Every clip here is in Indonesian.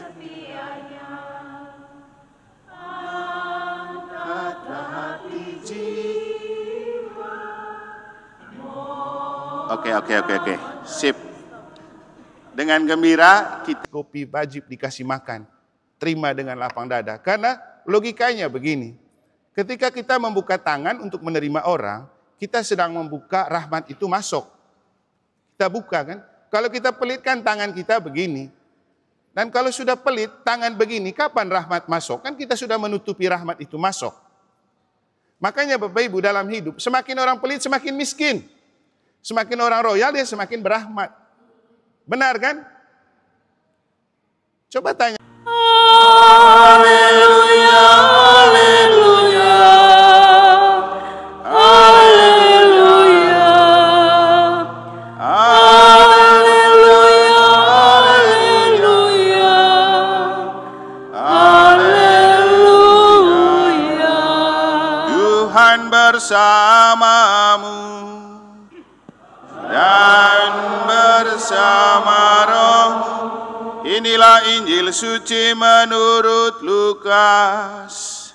setianya, angkatlah hati jiwa. Oke. Sip. Dengan gembira kita kopi wajib dikasih makan. Terima dengan lapang dada. Karena logikanya begini. Ketika kita membuka tangan untuk menerima orang, kita sedang membuka rahmat itu masuk. Kita buka kan. Kalau kita pelitkan tangan kita begini. Dan kalau sudah pelit tangan begini, kapan rahmat masuk? Kan kita sudah menutupi rahmat itu masuk. Makanya Bapak Ibu dalam hidup, semakin orang pelit semakin miskin. Semakin orang royal dia semakin berahmat. Benar kan? Coba tanya. Haleluya, haleluya, haleluya, Haleluya, haleluya, haleluya. Tuhan bersamamu dan bersama rohmu. Inilah Injil suci menurut Lukas.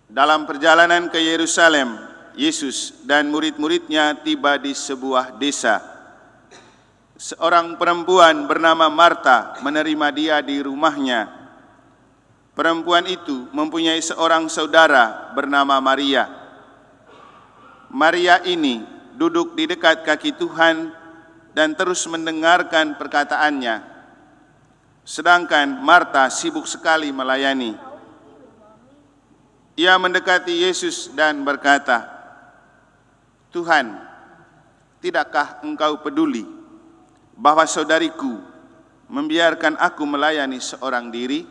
Dalam perjalanan ke Yerusalem, Yesus dan murid-muridnya tiba di sebuah desa. Seorang perempuan bernama Marta menerima dia di rumahnya. Perempuan itu mempunyai seorang saudara bernama Maria. Maria ini duduk di dekat kaki Tuhan dan terus mendengarkan perkataannya. Sedangkan Marta sibuk sekali melayani. Ia mendekati Yesus dan berkata, "Tuhan, tidakkah Engkau peduli bahwa saudariku membiarkan aku melayani seorang diri?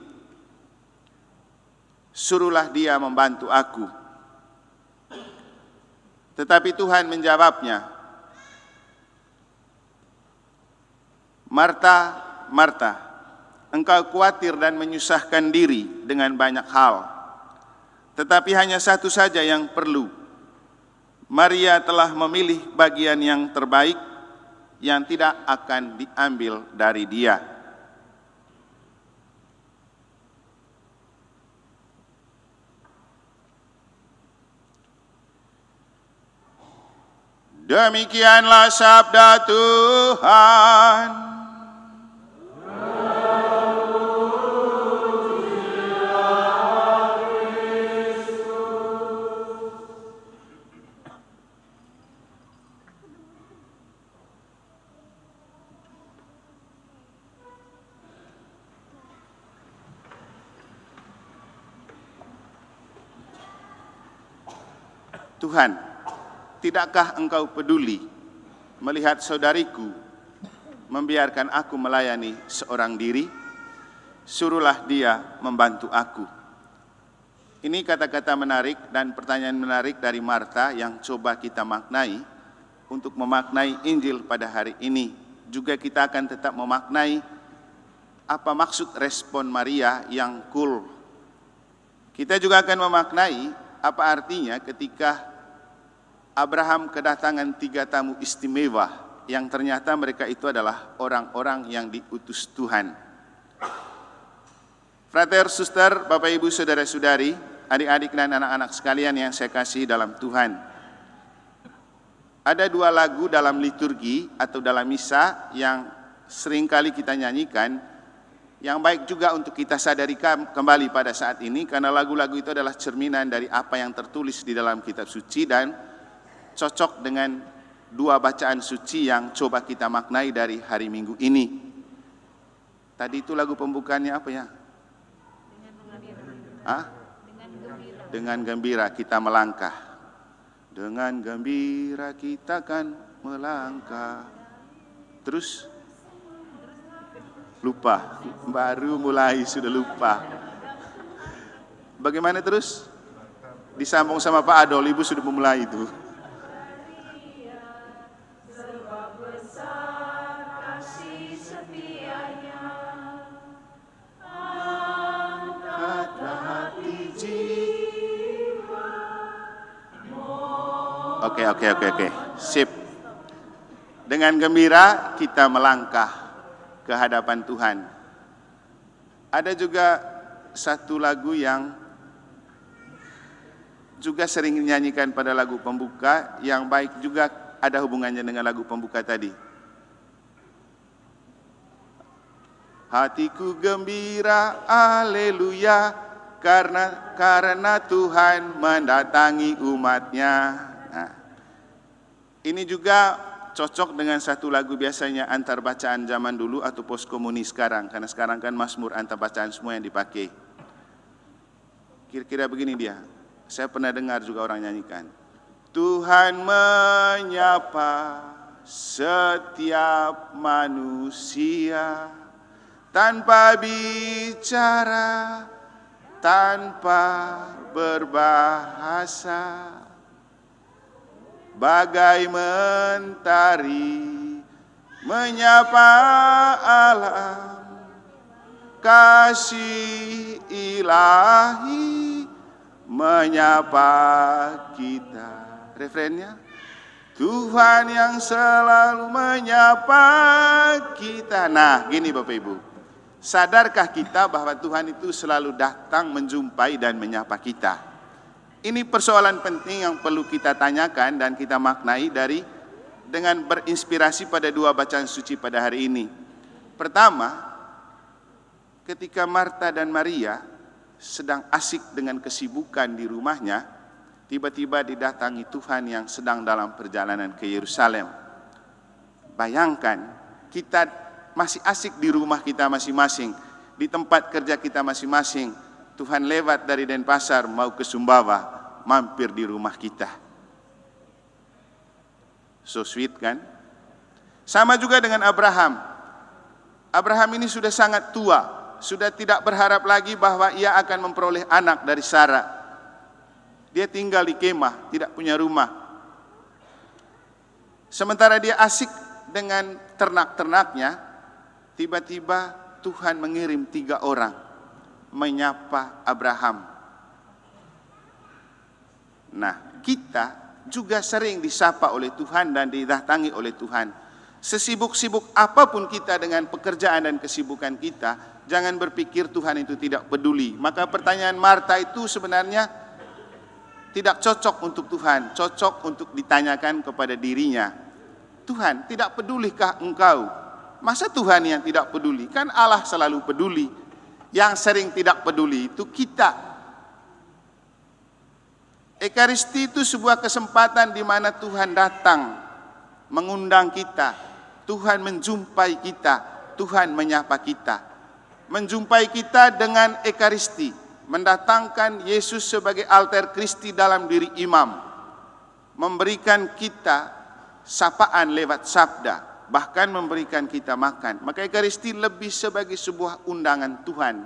Suruhlah dia membantu aku." Tetapi Tuhan menjawabnya, "Marta, Marta, engkau khawatir dan menyusahkan diri dengan banyak hal. Tetapi hanya satu saja yang perlu. Maria telah memilih bagian yang terbaik yang tidak akan diambil dari dia." Demikianlah sabda Tuhan. Tuhan, tidakkah Engkau peduli melihat saudariku membiarkan aku melayani seorang diri? Suruhlah dia membantu aku. Ini kata-kata menarik dan pertanyaan menarik dari Marta yang coba kita maknai untuk memaknai Injil pada hari ini. Juga kita akan tetap memaknai apa maksud respon Maria yang cool. Kita juga akan memaknai apa artinya ketika Abraham kedatangan 3 tamu istimewa yang ternyata mereka itu adalah orang-orang yang diutus Tuhan. Frater, suster, Bapak Ibu, saudara-saudari, adik-adik dan anak-anak sekalian yang saya kasihi dalam Tuhan. Ada 2 lagu dalam liturgi atau dalam misa yang seringkali kita nyanyikan, yang baik juga untuk kita sadari kembali pada saat ini, karena lagu-lagu itu adalah cerminan dari apa yang tertulis di dalam kitab suci dan cocok dengan 2 bacaan suci yang coba kita maknai dari hari Minggu ini. Tadi itu lagu pembukaannya apa ya? Dengan gembira kita melangkah. Dengan gembira kita kan melangkah. Terus? Lupa. Baru mulai sudah lupa. Bagaimana terus? Disambung sama Pak Adol, Ibu sudah memulai itu. Oke. Sip. Dengan gembira kita melangkah ke hadapan Tuhan. Ada juga satu lagu yang juga sering dinyanyikan pada lagu pembuka, yang baik juga ada hubungannya dengan lagu pembuka tadi. Hatiku gembira, haleluya, karena Tuhan mendatangi umatnya. Nah, ini juga cocok dengan satu lagu biasanya antar bacaan zaman dulu atau post komunis sekarang, karena sekarang kan Mazmur antar bacaan semua yang dipakai. Kira-kira begini dia, saya pernah dengar juga orang nyanyikan. Tuhan menyapa setiap manusia tanpa bicara, tanpa berbahasa, bagai mentari menyapa alam, kasih ilahi menyapa kita. Refrennya, Tuhan yang selalu menyapa kita. Nah, gini Bapak Ibu, sadarkah kita bahwa Tuhan itu selalu datang menjumpai dan menyapa kita? Ini persoalan penting yang perlu kita tanyakan dan kita maknai dengan berinspirasi pada dua bacaan suci pada hari ini. Pertama, ketika Marta dan Maria sedang asik dengan kesibukan di rumahnya, tiba-tiba didatangi Tuhan yang sedang dalam perjalanan ke Yerusalem. Bayangkan, kita masih asik di rumah kita masing-masing, di tempat kerja kita masing-masing. Tuhan lewat dari Denpasar mau ke Sumbawa, mampir di rumah kita. So sweet kan? Sama juga dengan Abraham. Abraham ini sudah sangat tua, sudah tidak berharap lagi bahwa ia akan memperoleh anak dari Sarah. Dia tinggal di kemah, tidak punya rumah. Sementara dia asik dengan ternak-ternaknya, tiba-tiba Tuhan mengirim 3 orang menyapa Abraham. Nah, kita juga sering disapa oleh Tuhan dan didatangi oleh Tuhan. Sesibuk-sibuk apapun kita dengan pekerjaan dan kesibukan kita, jangan berpikir Tuhan itu tidak peduli. Maka pertanyaan Marta itu sebenarnya tidak cocok untuk Tuhan, cocok untuk ditanyakan kepada dirinya. Tuhan, tidak pedulikah engkau? Masa Tuhan yang tidak peduli? Kan Allah selalu peduli. Yang sering tidak peduli itu kita. Ekaristi itu sebuah kesempatan di mana Tuhan datang, mengundang kita. Tuhan menjumpai kita, Tuhan menyapa kita. Menjumpai kita dengan Ekaristi. Mendatangkan Yesus sebagai alter Kristi dalam diri imam, memberikan kita sapaan lewat sabda, bahkan memberikan kita makan. Maka Ekaristi lebih sebagai sebuah undangan Tuhan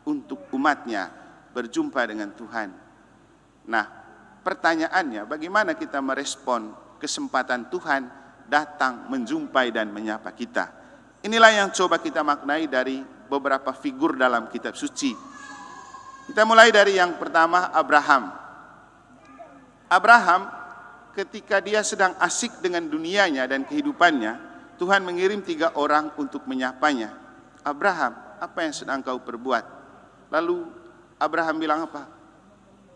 untuk umatnya berjumpa dengan Tuhan. Nah, pertanyaannya bagaimana kita merespon kesempatan Tuhan datang menjumpai dan menyapa kita? Inilah yang coba kita maknai dari beberapa figur dalam kitab suci. Kita mulai dari yang pertama, Abraham. Abraham ketika dia sedang asik dengan dunianya dan kehidupannya, Tuhan mengirim 3 orang untuk menyapanya. Abraham, apa yang sedang kau perbuat? Lalu Abraham bilang apa?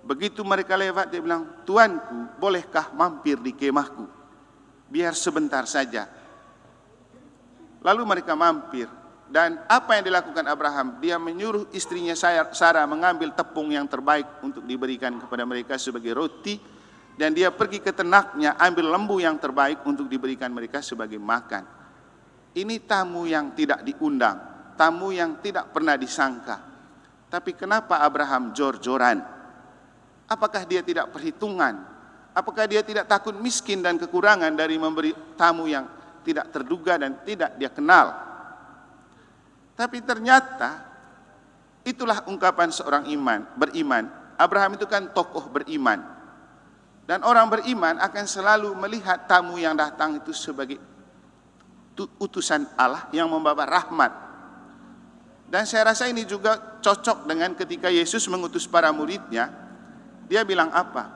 Begitu mereka lewat, dia bilang, Tuanku, bolehkah mampir di kemahku? Biar sebentar saja. Lalu mereka mampir. Dan apa yang dilakukan Abraham? Dia menyuruh istrinya Sarah mengambil tepung yang terbaik untuk diberikan kepada mereka sebagai roti. Dan dia pergi ke ternaknya, ambil lembu yang terbaik untuk diberikan mereka sebagai makan. Ini tamu yang tidak diundang, tamu yang tidak pernah disangka. Tapi kenapa Abraham jor-joran? Apakah dia tidak perhitungan? Apakah dia tidak takut miskin dan kekurangan dari memberi tamu yang tidak terduga dan tidak dia kenal? Tapi ternyata itulah ungkapan seorang beriman. Abraham itu kan tokoh beriman. Dan orang beriman akan selalu melihat tamu yang datang itu sebagai utusan Allah yang membawa rahmat. Dan saya rasa ini juga cocok dengan ketika Yesus mengutus para muridnya. Dia bilang apa?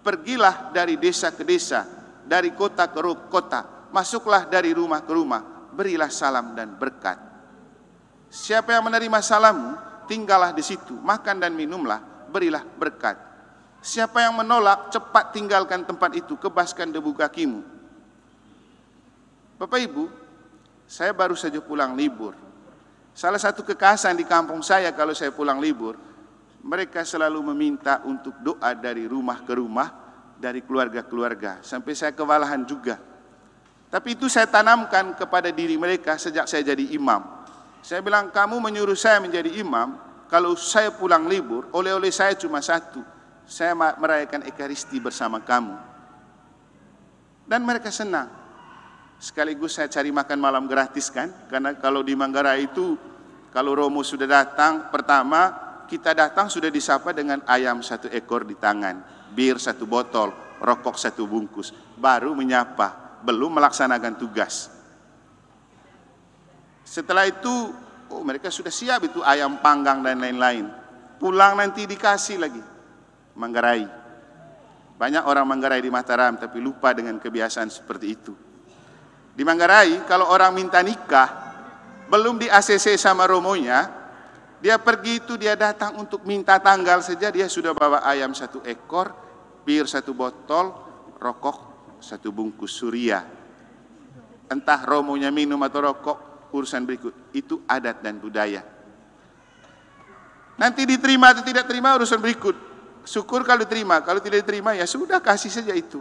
pergilah dari desa ke desa, dari kota ke kota, masuklah dari rumah ke rumah, berilah salam dan berkat. Siapa yang menerima salammu, tinggallah di situ, makan dan minumlah, berilah berkat. Siapa yang menolak, cepat tinggalkan tempat itu, kebaskan debu kakimu. Bapak Ibu, saya baru saja pulang libur. Salah satu kekhasan di kampung saya kalau saya pulang libur, mereka selalu meminta untuk doa dari rumah ke rumah, dari keluarga-keluarga, sampai saya kewalahan juga. Tapi itu saya tanamkan kepada diri mereka sejak saya jadi imam. Saya bilang, kamu menyuruh saya menjadi imam, kalau saya pulang libur, oleh-oleh saya cuma satu, saya merayakan Ekaristi bersama kamu. Dan mereka senang. Sekaligus saya cari makan malam gratis kan, karena kalau di Manggarai itu, kalau Romo sudah datang, pertama kita datang sudah disapa dengan ayam 1 ekor di tangan, bir 1 botol, rokok 1 bungkus, baru menyapa, belum melaksanakan tugas. Setelah itu, mereka sudah siap itu ayam panggang dan lain-lain. Pulang nanti dikasih lagi. Manggarai. Banyak orang Manggarai di Mataram tapi lupa dengan kebiasaan seperti itu. Di Manggarai kalau orang minta nikah, belum di ACC sama romonya, dia pergi itu dia datang untuk minta tanggal saja, dia sudah bawa ayam 1 ekor, bir 1 botol, rokok 1 bungkus Surya. Entah romonya minum atau rokok, urusan berikut. Itu adat dan budaya. Nanti diterima atau tidak terima urusan berikut. Syukur kalau diterima, kalau tidak diterima ya sudah, kasih saja itu.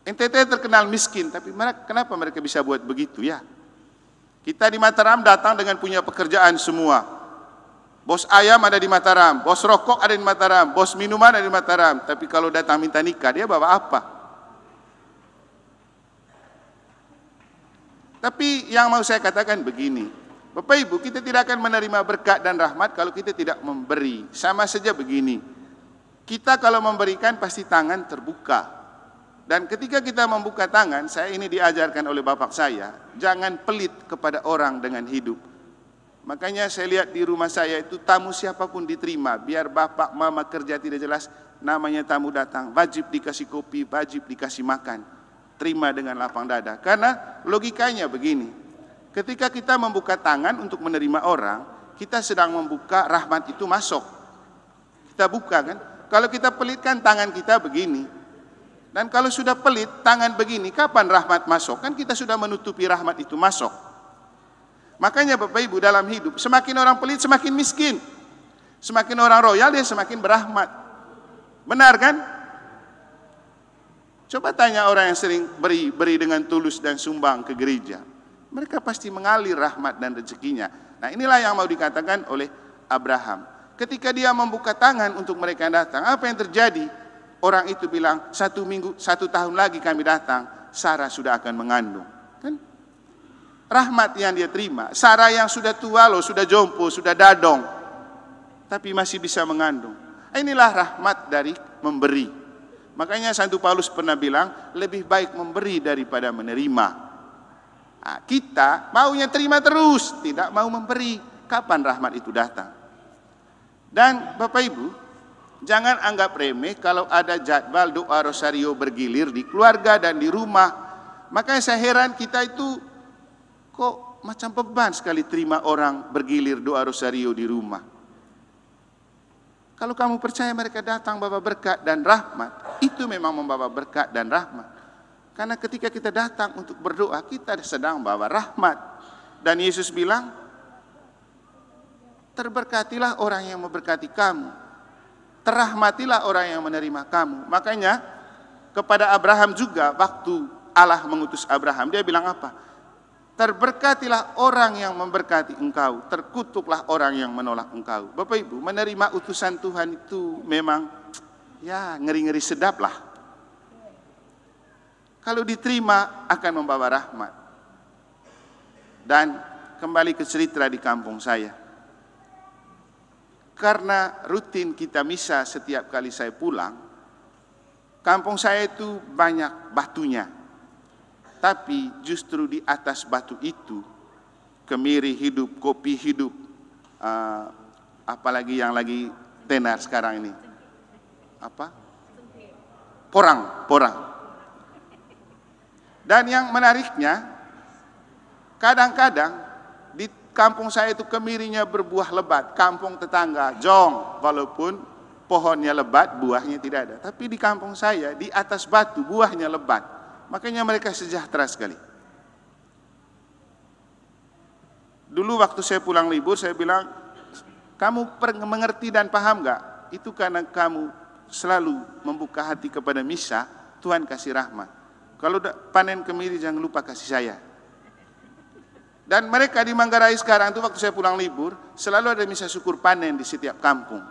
NTT terkenal miskin, tapi kenapa mereka bisa buat begitu ya? Kita di Mataram datang dengan punya pekerjaan semua. Bos ayam ada di Mataram, bos rokok ada di Mataram, bos minuman ada di Mataram. Tapi kalau datang minta nikah, dia bawa apa? Tapi yang mau saya katakan begini, Bapak Ibu, kita tidak akan menerima berkat dan rahmat kalau kita tidak memberi. Sama saja begini, kita kalau memberikan pasti tangan terbuka. Dan ketika kita membuka tangan, saya ini diajarkan oleh bapak saya, jangan pelit kepada orang dengan hidup. Makanya saya lihat di rumah saya itu tamu siapapun diterima, biar bapak mama kerja tidak jelas, namanya tamu datang, wajib dikasih kopi, wajib dikasih makan. Terima dengan lapang dada. Karena logikanya begini, ketika kita membuka tangan untuk menerima orang, kita sedang membuka rahmat itu masuk. Kita buka kan, kalau kita pelitkan tangan kita begini, dan kalau sudah pelit tangan begini, kapan rahmat masuk? Kan kita sudah menutupi rahmat itu masuk. Makanya Bapak Ibu dalam hidup, semakin orang pelit semakin miskin, semakin orang royal dia semakin berahmat. Benar kan? Coba tanya orang yang sering beri dengan tulus dan sumbang ke gereja. Mereka pasti mengalir rahmat dan rezekinya. Nah inilah yang mau dikatakan oleh Abraham. Ketika dia membuka tangan untuk mereka yang datang, apa yang terjadi? Orang itu bilang, 1 minggu, 1 tahun lagi kami datang, Sarah sudah akan mengandung. Kan? Rahmat yang dia terima. Sarah yang sudah tua loh, sudah jompo, sudah dadong, tapi masih bisa mengandung. Inilah rahmat dari memberi. Makanya Santo Paulus pernah bilang, lebih baik memberi daripada menerima. Nah, kita maunya terima terus, tidak mau memberi. Kapan rahmat itu datang? Dan Bapak Ibu, jangan anggap remeh kalau ada jadwal doa rosario bergilir di keluarga dan di rumah. Makanya saya heran kita itu kok macam beban sekali terima orang bergilir doa rosario di rumah. Kalau kamu percaya mereka datang bawa berkat dan rahmat, itu memang membawa berkat dan rahmat. Karena ketika kita datang untuk berdoa, kita sedang bawa rahmat. Dan Yesus bilang, terberkatilah orang yang memberkati kamu, terahmatilah orang yang menerima kamu. Makanya kepada Abraham juga, waktu Allah mengutus Abraham, dia bilang apa? Terberkatilah orang yang memberkati engkau, terkutuklah orang yang menolak engkau. Bapak Ibu, menerima utusan Tuhan itu memang ya ngeri-ngeri sedap lah. Kalau diterima akan membawa rahmat. Dan kembali ke cerita di kampung saya. Karena rutin kita misa setiap kali saya pulang, kampung saya itu banyak batunya. Tapi justru di atas batu itu, kemiri hidup, kopi hidup, apalagi yang lagi tenar sekarang ini. porang. Dan yang menariknya, kadang-kadang di kampung saya itu kemirinya berbuah lebat. Kampung tetangga, jong, walaupun pohonnya lebat, buahnya tidak ada. Tapi di kampung saya, di atas batu, buahnya lebat. Makanya mereka sejahtera sekali. Dulu waktu saya pulang libur, saya bilang, kamu mengerti dan paham gak? Itu karena kamu selalu membuka hati kepada misa, Tuhan kasih rahmat. Kalau panen kemiri jangan lupa kasih saya. Dan mereka di Manggarai sekarang itu waktu saya pulang libur, selalu ada misa syukur panen di setiap kampung.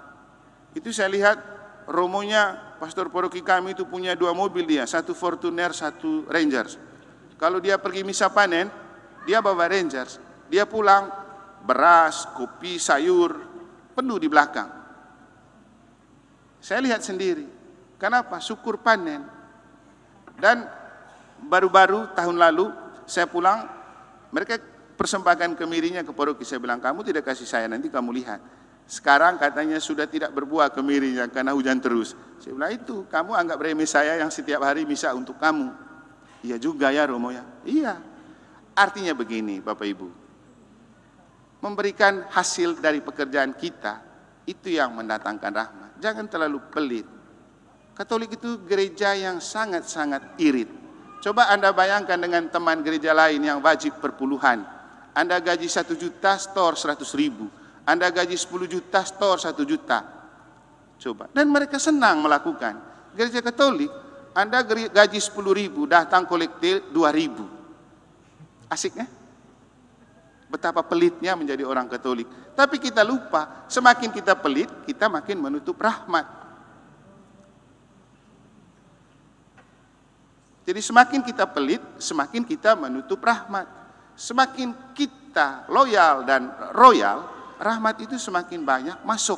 Itu saya lihat romonya pastor paroki kami itu punya 2 mobil dia, 1 Fortuner, 1 Rangers. Kalau dia pergi misa panen, dia bawa Rangers. Dia pulang beras, kopi, sayur penuh di belakang. Saya lihat sendiri. Kenapa? Syukur panen. Dan baru-baru tahun lalu saya pulang, mereka persembahkan kemirinya ke paroki. Saya bilang, kamu tidak kasih saya, nanti kamu lihat. Sekarang katanya sudah tidak berbuah kemirinya karena hujan terus. Saya bilang, itu kamu anggap remeh saya yang setiap hari misa untuk kamu. Iya juga ya Romo ya. Iya. Artinya begini Bapak Ibu, memberikan hasil dari pekerjaan kita, itu yang mendatangkan rahmat. Jangan terlalu pelit. Katolik itu gereja yang sangat-sangat irit. Coba Anda bayangkan dengan teman gereja lain yang wajib perpuluhan. Anda gaji 1 juta, store 100.000. Anda gaji 10 juta, store 1 juta. Coba. Dan mereka senang melakukan. Gereja Katolik, Anda gaji 10.000, datang kolektif 2.000. Asiknya? Betapa pelitnya menjadi orang Katolik. Tapi kita lupa, semakin kita pelit, kita makin menutup rahmat. Jadi semakin kita pelit, semakin kita menutup rahmat. Semakin kita loyal dan royal, rahmat itu semakin banyak masuk.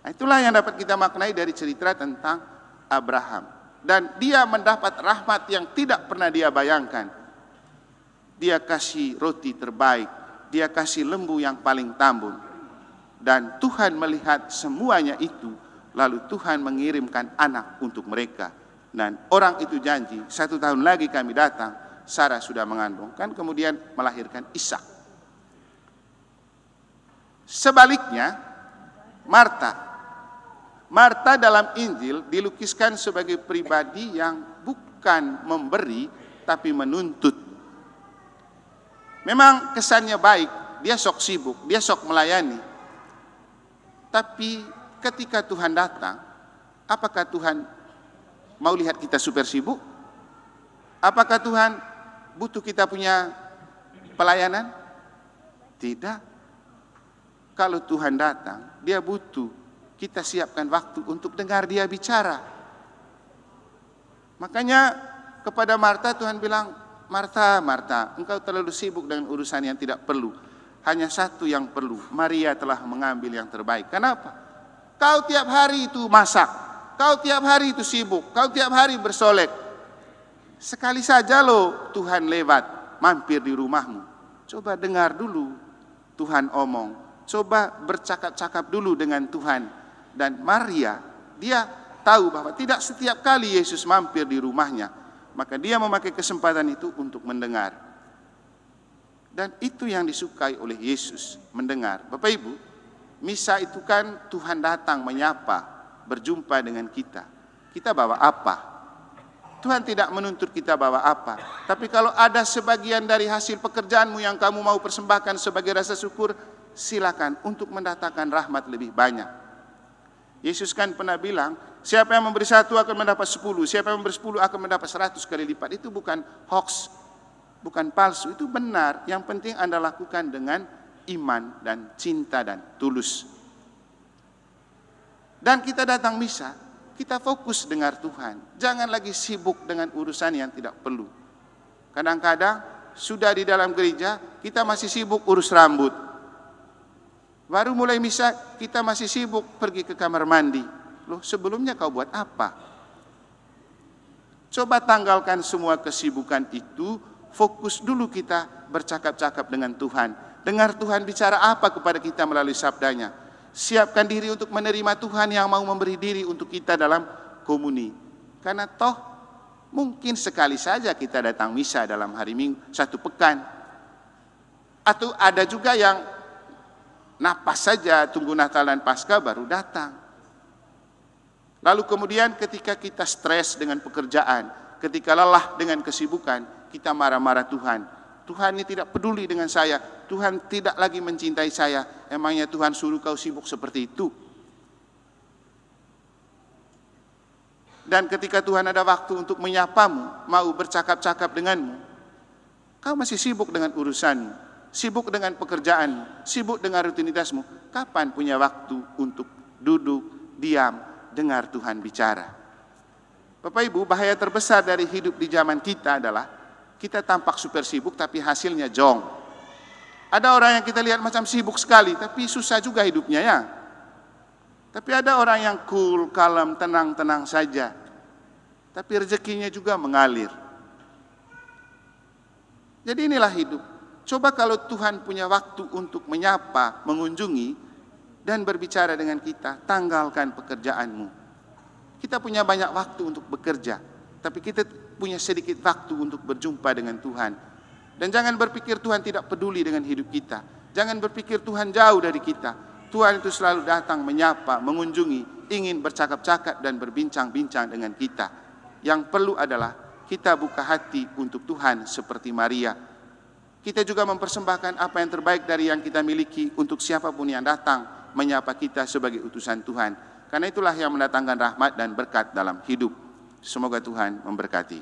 Nah, itulah yang dapat kita maknai dari cerita tentang Abraham. Dan dia mendapat rahmat yang tidak pernah dia bayangkan. Dia kasih roti terbaik, dia kasih lembu yang paling tambun. Dan Tuhan melihat semuanya itu, lalu Tuhan mengirimkan anak untuk mereka. Dan orang itu janji, 1 tahun lagi kami datang, Sarah sudah mengandung. Kan kemudian melahirkan Ishak. Sebaliknya, Marta dalam Injil dilukiskan sebagai pribadi yang bukan memberi, tapi menuntut. Memang kesannya baik, dia sok sibuk, dia sok melayani. Tapi ketika Tuhan datang, apakah Tuhan mau lihat kita super sibuk? Apakah Tuhan butuh kita punya pelayanan? Tidak. Kalau Tuhan datang, dia butuh kita siapkan waktu untuk dengar dia bicara. Makanya kepada Marta Tuhan bilang, Marta, Marta, engkau terlalu sibuk dengan urusan yang tidak perlu. Hanya satu yang perlu, Maria telah mengambil yang terbaik. Kenapa? Kau tiap hari itu masak, kau tiap hari itu sibuk, kau tiap hari bersolek. Sekali saja loh Tuhan lewat, mampir di rumahmu. Coba dengar dulu Tuhan omong. Coba bercakap-cakap dulu dengan Tuhan. Dan Maria, dia tahu bahwa tidak setiap kali Yesus mampir di rumahnya. Maka dia memakai kesempatan itu untuk mendengar. Dan itu yang disukai oleh Yesus, mendengar. Bapak Ibu, misa itu kan Tuhan datang menyapa, berjumpa dengan kita. Kita bawa apa? Tuhan tidak menuntut kita bawa apa. Tapi kalau ada sebagian dari hasil pekerjaanmu yang kamu mau persembahkan sebagai rasa syukur, silakan untuk mendatangkan rahmat lebih banyak. Yesus kan pernah bilang, siapa yang memberi 1 akan mendapat 10, siapa yang memberi 10 akan mendapat 100 kali lipat. Itu bukan hoax, bukan palsu, itu benar. Yang penting Anda lakukan dengan iman dan cinta dan tulus. Dan kita datang misa, kita fokus dengar Tuhan. Jangan lagi sibuk dengan urusan yang tidak perlu. Kadang-kadang sudah di dalam gereja, kita masih sibuk urus rambut. Baru mulai misa, kita masih sibuk pergi ke kamar mandi. Loh, sebelumnya kau buat apa? Coba tanggalkan semua kesibukan itu, fokus dulu kita bercakap-cakap dengan Tuhan. Dengar Tuhan bicara apa kepada kita melalui sabdanya. Siapkan diri untuk menerima Tuhan yang mau memberi diri untuk kita dalam komuni. Karena toh mungkin sekali saja kita datang misa dalam hari Minggu, satu pekan. Atau ada juga yang napas saja tunggu Natal dan Paskah baru datang. Lalu kemudian ketika kita stres dengan pekerjaan, ketika lelah dengan kesibukan, kita marah-marah Tuhan. Tuhan ini tidak peduli dengan saya, Tuhan tidak lagi mencintai saya. Emangnya Tuhan suruh kau sibuk seperti itu? Dan ketika Tuhan ada waktu untuk menyapamu, mau bercakap-cakap denganmu, kau masih sibuk dengan urusanmu, sibuk dengan pekerjaanmu, sibuk dengan rutinitasmu. Kapan punya waktu untuk duduk, diam, dengar Tuhan bicara? Bapak Ibu, bahaya terbesar dari hidup di zaman kita adalah kita tampak super sibuk tapi hasilnya jong. Ada orang yang kita lihat macam sibuk sekali tapi susah juga hidupnya ya. Tapi ada orang yang cool, kalem, tenang-tenang saja. Tapi rezekinya juga mengalir. Jadi inilah hidup. Coba kalau Tuhan punya waktu untuk menyapa, mengunjungi, dan berbicara dengan kita, tanggalkan pekerjaanmu. Kita punya banyak waktu untuk bekerja, tapi kita punya sedikit waktu untuk berjumpa dengan Tuhan. Dan jangan berpikir Tuhan tidak peduli dengan hidup kita. Jangan berpikir Tuhan jauh dari kita. Tuhan itu selalu datang menyapa, mengunjungi, ingin bercakap-cakap dan berbincang-bincang dengan kita. Yang perlu adalah kita buka hati untuk Tuhan seperti Maria. Kita juga mempersembahkan apa yang terbaik dari yang kita miliki untuk siapapun yang datang menyapa kita sebagai utusan Tuhan. Karena itulah yang mendatangkan rahmat dan berkat dalam hidup. Semoga Tuhan memberkati.